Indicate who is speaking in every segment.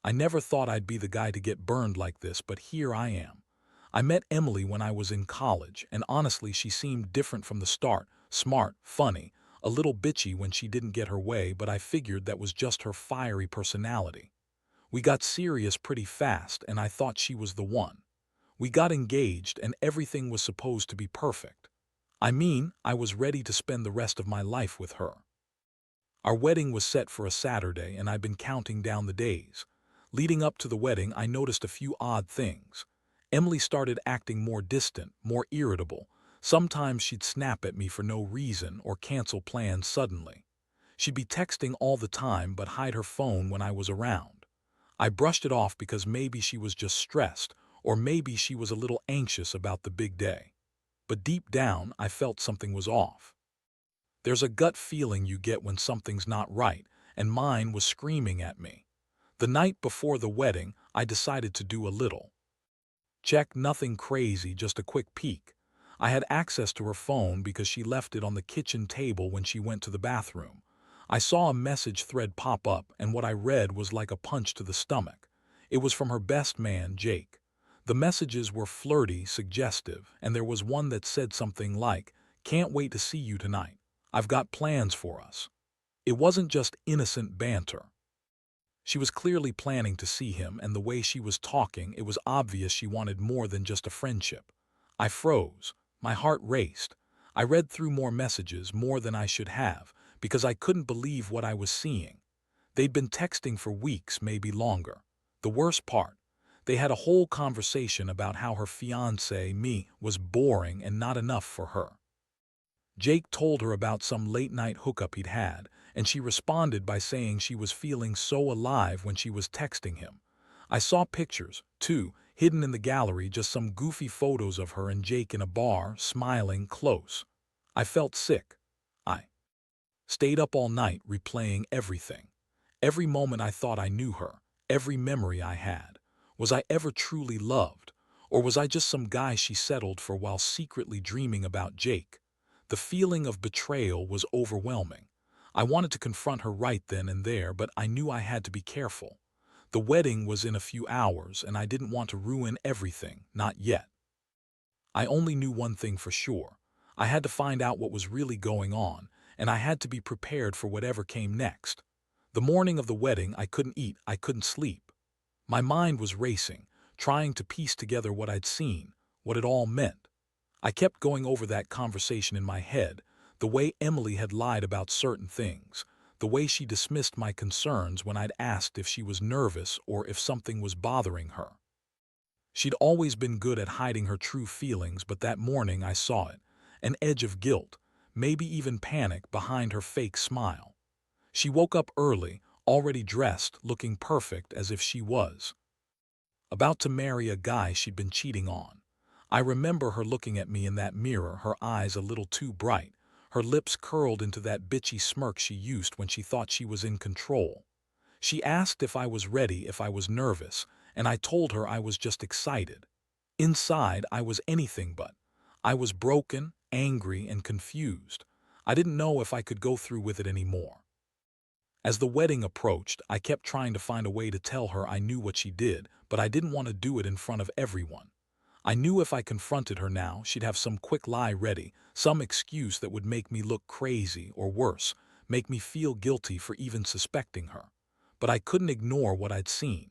Speaker 1: I never thought I'd be the guy to get burned like this, but here I am. I met Emily when I was in college, and honestly, she seemed different from the start. Smart, funny, a little bitchy when she didn't get her way, but I figured that was just her fiery personality. We got serious pretty fast, and I thought she was the one. We got engaged, and everything was supposed to be perfect. I mean, I was ready to spend the rest of my life with her. Our wedding was set for a Saturday, and I'd been counting down the days. Leading up to the wedding, I noticed a few odd things. Emily started acting more distant, more irritable. Sometimes she'd snap at me for no reason or cancel plans suddenly. She'd be texting all the time but hide her phone when I was around. I brushed it off because maybe she was just stressed, or maybe she was a little anxious about the big day. But deep down, I felt something was off. There's a gut feeling you get when something's not right, and mine was screaming at me. The night before the wedding, I decided to do a little check, nothing crazy, just a quick peek. I had access to her phone because she left it on the kitchen table when she went to the bathroom. I saw a message thread pop up, and what I read was like a punch to the stomach. It was from her best man, Jake. The messages were flirty, suggestive, and there was one that said something like, "Can't wait to see you tonight. I've got plans for us." It wasn't just innocent banter. She was clearly planning to see him, and the way she was talking, it was obvious she wanted more than just a friendship. I froze. My heart raced. I read through more messages, more than I should have, because I couldn't believe what I was seeing. They'd been texting for weeks, maybe longer. The worst part, they had a whole conversation about how her fiancé, me, was boring and not enough for her. Jake told her about some late-night hookup he'd had, and she responded by saying she was feeling so alive when she was texting him. I saw pictures, too, hidden in the gallery, just some goofy photos of her and Jake in a bar, smiling close. I felt sick. I stayed up all night replaying everything. Every moment I thought I knew her, every memory I had. Was I ever truly loved? Or was I just some guy she settled for while secretly dreaming about Jake? The feeling of betrayal was overwhelming. I wanted to confront her right then and there, but I knew I had to be careful. The wedding was in a few hours, and I didn't want to ruin everything, not yet. I only knew one thing for sure. I had to find out what was really going on, and I had to be prepared for whatever came next. The morning of the wedding, I couldn't eat, I couldn't sleep. My mind was racing, trying to piece together what I'd seen, what it all meant. I kept going over that conversation in my head, the way Emily had lied about certain things, the way she dismissed my concerns when I'd asked if she was nervous or if something was bothering her. She'd always been good at hiding her true feelings, but that morning I saw it, an edge of guilt, maybe even panic behind her fake smile. She woke up early, already dressed, looking perfect, as if she was about to marry a guy she'd been cheating on. I remember her looking at me in that mirror, her eyes a little too bright, her lips curled into that bitchy smirk she used when she thought she was in control. She asked if I was ready, if I was nervous, and I told her I was just excited. Inside, I was anything but. I was broken, angry, and confused. I didn't know if I could go through with it anymore. As the wedding approached, I kept trying to find a way to tell her I knew what she did, but I didn't want to do it in front of everyone. I knew if I confronted her now, she'd have some quick lie ready, some excuse that would make me look crazy, or worse, make me feel guilty for even suspecting her. But I couldn't ignore what I'd seen.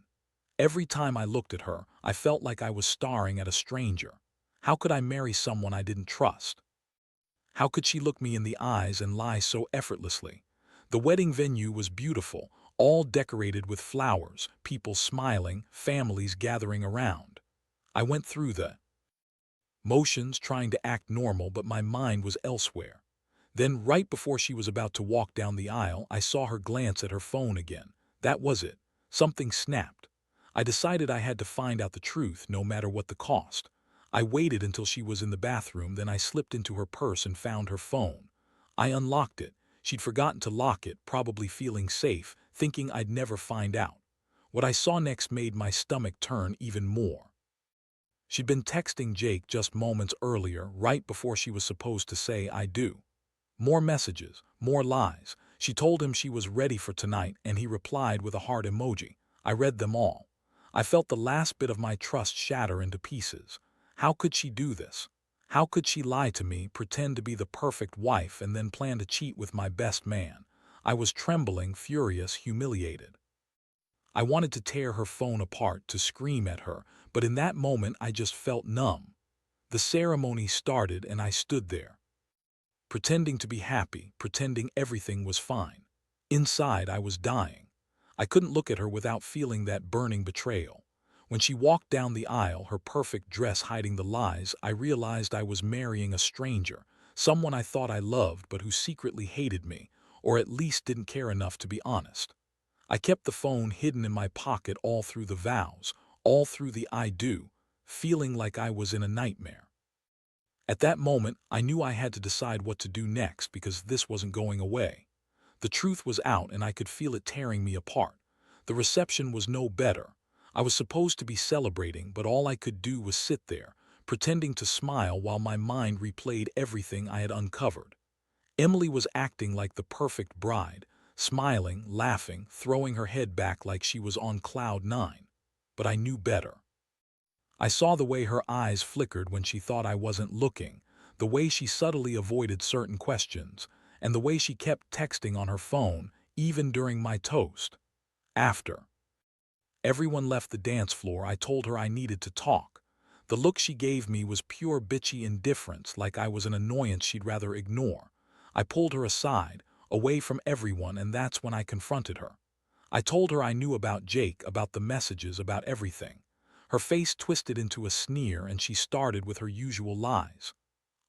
Speaker 1: Every time I looked at her, I felt like I was staring at a stranger. How could I marry someone I didn't trust? How could she look me in the eyes and lie so effortlessly? The wedding venue was beautiful, all decorated with flowers, people smiling, families gathering around. I went through the motions trying to act normal, but my mind was elsewhere. Then, right before she was about to walk down the aisle, I saw her glance at her phone again. That was it. Something snapped. I decided I had to find out the truth, no matter what the cost. I waited until she was in the bathroom, then I slipped into her purse and found her phone. I unlocked it. She'd forgotten to lock it, probably feeling safe, thinking I'd never find out. What I saw next made my stomach turn even more. She'd been texting Jake just moments earlier, right before she was supposed to say "I do." More messages, more lies. She told him she was ready for tonight, and he replied with a heart emoji. I read them all. I felt the last bit of my trust shatter into pieces. How could she do this? How could she lie to me, pretend to be the perfect wife, and then plan to cheat with my best man? I was trembling, furious, humiliated. I wanted to tear her phone apart, to scream at her, but in that moment I just felt numb. The ceremony started and I stood there, pretending to be happy, pretending everything was fine. Inside, I was dying. I couldn't look at her without feeling that burning betrayal. When she walked down the aisle, her perfect dress hiding the lies, I realized I was marrying a stranger, someone I thought I loved but who secretly hated me, or at least didn't care enough to be honest. I kept the phone hidden in my pocket all through the vows, all through the I do, feeling like I was in a nightmare. At that moment, I knew I had to decide what to do next because this wasn't going away. The truth was out and I could feel it tearing me apart. The reception was no better. I was supposed to be celebrating, but all I could do was sit there, pretending to smile while my mind replayed everything I had uncovered. Emily was acting like the perfect bride, smiling, laughing, throwing her head back like she was on cloud nine. But I knew better. I saw the way her eyes flickered when she thought I wasn't looking, the way she subtly avoided certain questions, and the way she kept texting on her phone, even during my toast. After everyone left the dance floor, I told her I needed to talk. The look she gave me was pure bitchy indifference, like I was an annoyance she'd rather ignore. I pulled her aside, away from everyone, and that's when I confronted her. I told her I knew about Jake, about the messages, about everything. Her face twisted into a sneer and she started with her usual lies.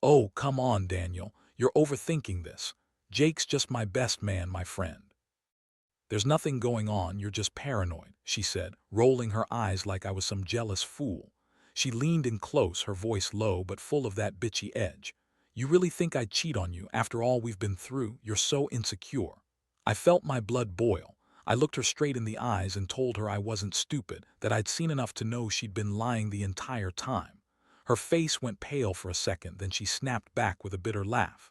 Speaker 1: "Oh, come on, Daniel. You're overthinking this. Jake's just my best man, my friend. There's nothing going on, you're just paranoid," she said, rolling her eyes like I was some jealous fool. She leaned in close, her voice low but full of that bitchy edge. "You really think I'd cheat on you after all we've been through? You're so insecure." I felt my blood boil. I looked her straight in the eyes and told her I wasn't stupid, that I'd seen enough to know she'd been lying the entire time. Her face went pale for a second, then she snapped back with a bitter laugh.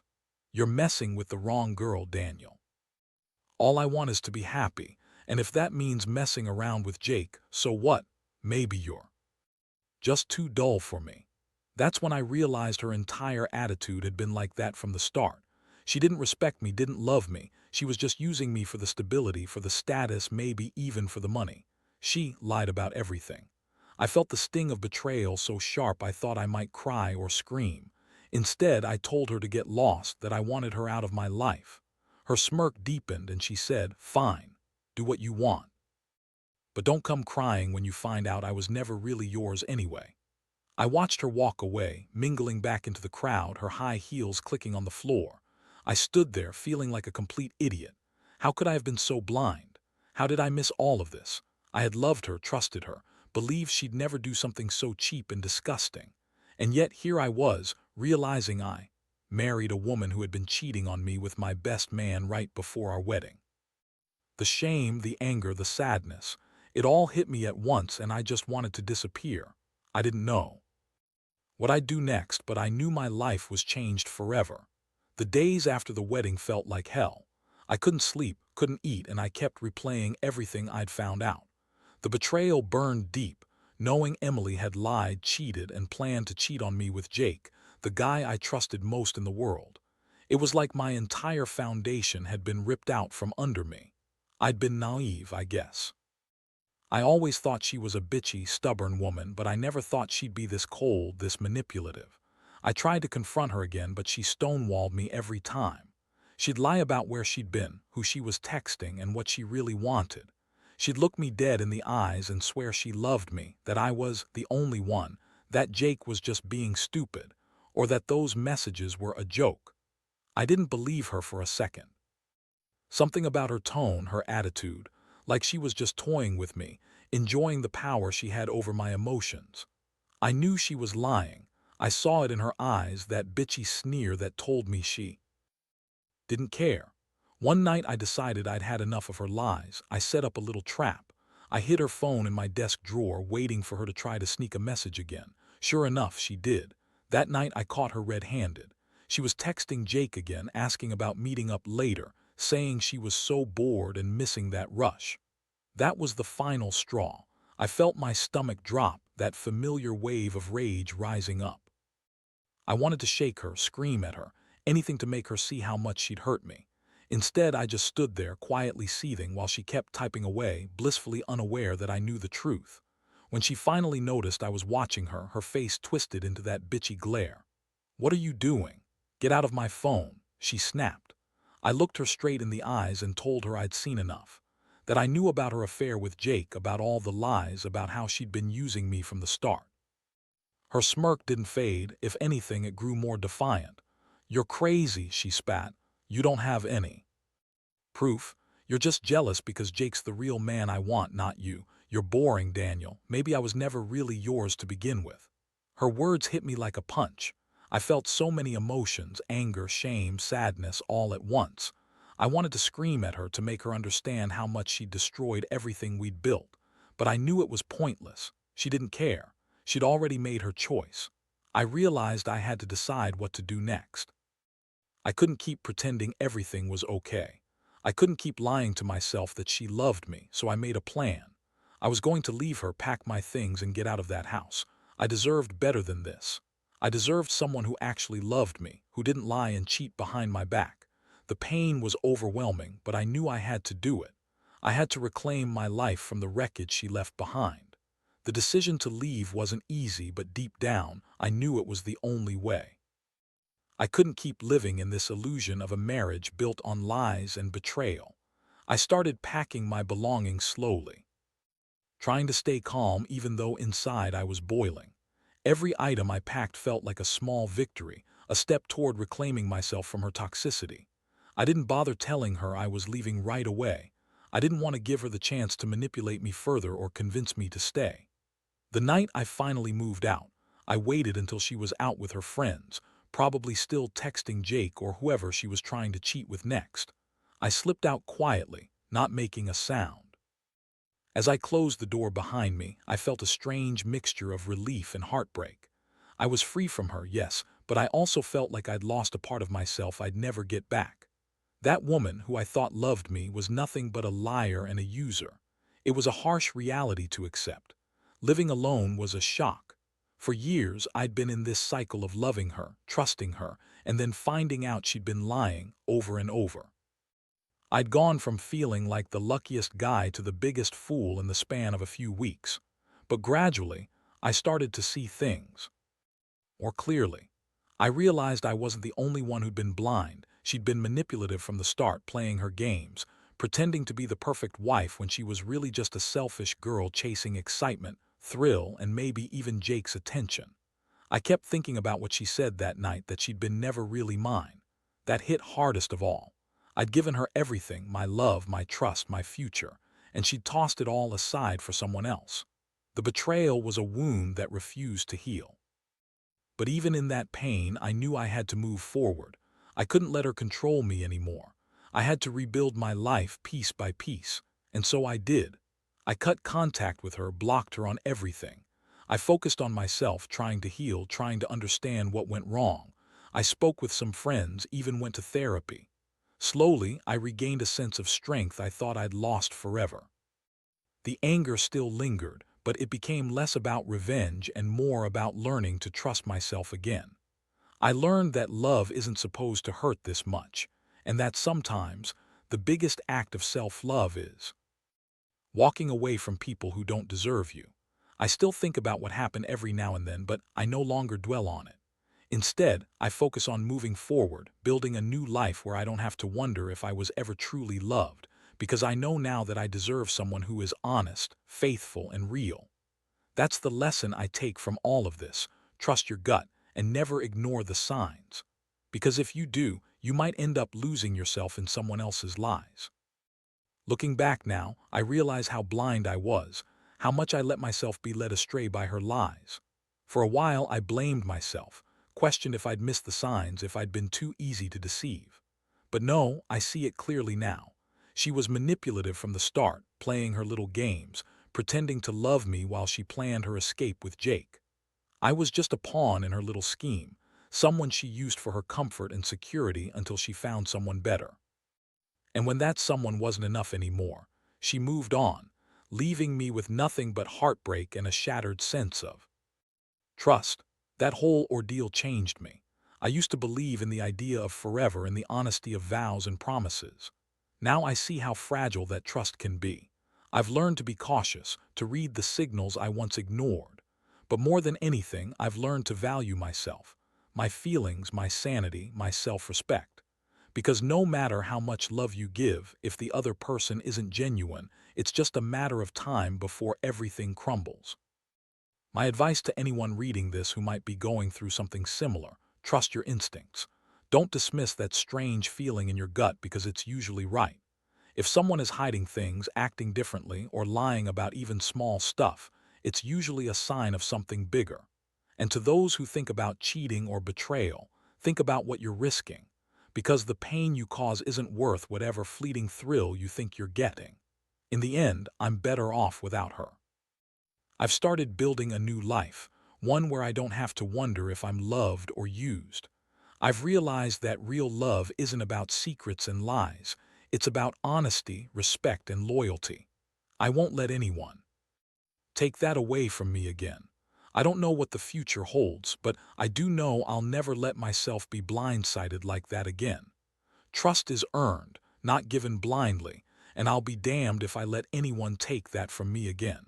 Speaker 1: "You're messing with the wrong girl, Daniel. All I want is to be happy, and if that means messing around with Jake, so what? Maybe you're just too dull for me." That's when I realized her entire attitude had been like that from the start. She didn't respect me, didn't love me. She was just using me for the stability, for the status, maybe even for the money. She lied about everything. I felt the sting of betrayal so sharp I thought I might cry or scream. Instead, I told her to get lost, that I wanted her out of my life. Her smirk deepened and she said, "Fine, do what you want. But don't come crying when you find out I was never really yours anyway." I watched her walk away, mingling back into the crowd, her high heels clicking on the floor. I stood there, feeling like a complete idiot. How could I have been so blind? How did I miss all of this? I had loved her, trusted her, believed she'd never do something so cheap and disgusting. And yet here I was, realizing I married a woman who had been cheating on me with my best man right before our wedding. The shame, the anger, the sadness, it all hit me at once and I just wanted to disappear. I didn't know what I'd do next, but I knew my life was changed forever. The days after the wedding felt like hell. I couldn't sleep, couldn't eat, and I kept replaying everything I'd found out. The betrayal burned deep, knowing Emily had lied, cheated, and planned to cheat on me with Jake, the guy I trusted most in the world. It was like my entire foundation had been ripped out from under me. I'd been naive, I guess. I always thought she was a bitchy, stubborn woman, but I never thought she'd be this cold, this manipulative. I tried to confront her again, but she stonewalled me every time. She'd lie about where she'd been, who she was texting, and what she really wanted. She'd look me dead in the eyes and swear she loved me, that I was the only one, that Jake was just being stupid, or that those messages were a joke. I didn't believe her for a second. Something about her tone, her attitude, like she was just toying with me, enjoying the power she had over my emotions. I knew she was lying. I saw it in her eyes, that bitchy sneer that told me she didn't care. One night I decided I'd had enough of her lies. I set up a little trap. I hid her phone in my desk drawer, waiting for her to try to sneak a message again. Sure enough, she did. That night I caught her red-handed. She was texting Jake again, asking about meeting up later, saying she was so bored and missing that rush. That was the final straw. I felt my stomach drop, that familiar wave of rage rising up. I wanted to shake her, scream at her, anything to make her see how much she'd hurt me. Instead, I just stood there, quietly seething while she kept typing away, blissfully unaware that I knew the truth. When she finally noticed I was watching her, her face twisted into that bitchy glare. "What are you doing? Get out of my phone," she snapped. I looked her straight in the eyes and told her I'd seen enough. That I knew about her affair with Jake, about all the lies, about how she'd been using me from the start. Her smirk didn't fade. If anything, it grew more defiant. "You're crazy," she spat. "You don't have any proof. You're just jealous because Jake's the real man I want, not you. You're boring, Daniel. Maybe I was never really yours to begin with." Her words hit me like a punch. I felt so many emotions, anger, shame, sadness, all at once. I wanted to scream at her to make her understand how much she'd destroyed everything we'd built. But I knew it was pointless. She didn't care. She'd already made her choice. I realized I had to decide what to do next. I couldn't keep pretending everything was okay. I couldn't keep lying to myself that she loved me, so I made a plan. I was going to leave her, pack my things, and get out of that house. I deserved better than this. I deserved someone who actually loved me, who didn't lie and cheat behind my back. The pain was overwhelming, but I knew I had to do it. I had to reclaim my life from the wreckage she left behind. The decision to leave wasn't easy, but deep down, I knew it was the only way. I couldn't keep living in this illusion of a marriage built on lies and betrayal. I started packing my belongings slowly, trying to stay calm even though inside I was boiling. Every item I packed felt like a small victory, a step toward reclaiming myself from her toxicity. I didn't bother telling her I was leaving right away. I didn't want to give her the chance to manipulate me further or convince me to stay. The night I finally moved out, I waited until she was out with her friends, probably still texting Jake or whoever she was trying to cheat with next. I slipped out quietly, not making a sound. As I closed the door behind me, I felt a strange mixture of relief and heartbreak. I was free from her, yes, but I also felt like I'd lost a part of myself I'd never get back. That woman, who I thought loved me, was nothing but a liar and a user. It was a harsh reality to accept. Living alone was a shock. For years, I'd been in this cycle of loving her, trusting her, and then finding out she'd been lying over and over. I'd gone from feeling like the luckiest guy to the biggest fool in the span of a few weeks. But gradually, I started to see things more clearly. I realized I wasn't the only one who'd been blind. She'd been manipulative from the start, playing her games, pretending to be the perfect wife when she was really just a selfish girl chasing excitement, thrill, and maybe even Jake's attention. I kept thinking about what she said that night, that she'd been never really mine. That hit hardest of all. I'd given her everything, my love, my trust, my future, and she'd tossed it all aside for someone else. The betrayal was a wound that refused to heal. But even in that pain, I knew I had to move forward. I couldn't let her control me anymore. I had to rebuild my life piece by piece, and so I did. I cut contact with her, blocked her on everything. I focused on myself, trying to heal, trying to understand what went wrong. I spoke with some friends, even went to therapy. Slowly, I regained a sense of strength I thought I'd lost forever. The anger still lingered, but it became less about revenge and more about learning to trust myself again. I learned that love isn't supposed to hurt this much, and that sometimes the biggest act of self-love is walking away from people who don't deserve you. I still think about what happened every now and then, but I no longer dwell on it. Instead, I focus on moving forward, building a new life where I don't have to wonder if I was ever truly loved, because I know now that I deserve someone who is honest, faithful, and real. That's the lesson I take from all of this. Trust your gut and never ignore the signs. Because if you do, you might end up losing yourself in someone else's lies. Looking back now, I realize how blind I was, how much I let myself be led astray by her lies. For a while, I blamed myself, questioned if I'd missed the signs, if I'd been too easy to deceive. But no, I see it clearly now. She was manipulative from the start, playing her little games, pretending to love me while she planned her escape with Jake. I was just a pawn in her little scheme, someone she used for her comfort and security until she found someone better. And when that someone wasn't enough anymore, she moved on, leaving me with nothing but heartbreak and a shattered sense of trust. That whole ordeal changed me. I used to believe in the idea of forever and the honesty of vows and promises. Now I see how fragile that trust can be. I've learned to be cautious, to read the signals I once ignored. But more than anything, I've learned to value myself, my feelings, my sanity, my self-respect. Because no matter how much love you give, if the other person isn't genuine, it's just a matter of time before everything crumbles. My advice to anyone reading this who might be going through something similar: trust your instincts. Don't dismiss that strange feeling in your gut because it's usually right. If someone is hiding things, acting differently, or lying about even small stuff, it's usually a sign of something bigger. And to those who think about cheating or betrayal, think about what you're risking, because the pain you cause isn't worth whatever fleeting thrill you think you're getting. In the end, I'm better off without her. I've started building a new life, one where I don't have to wonder if I'm loved or used. I've realized that real love isn't about secrets and lies. It's about honesty, respect, and loyalty. I won't let anyone take that away from me again. I don't know what the future holds, but I do know I'll never let myself be blindsided like that again. Trust is earned, not given blindly, and I'll be damned if I let anyone take that from me again.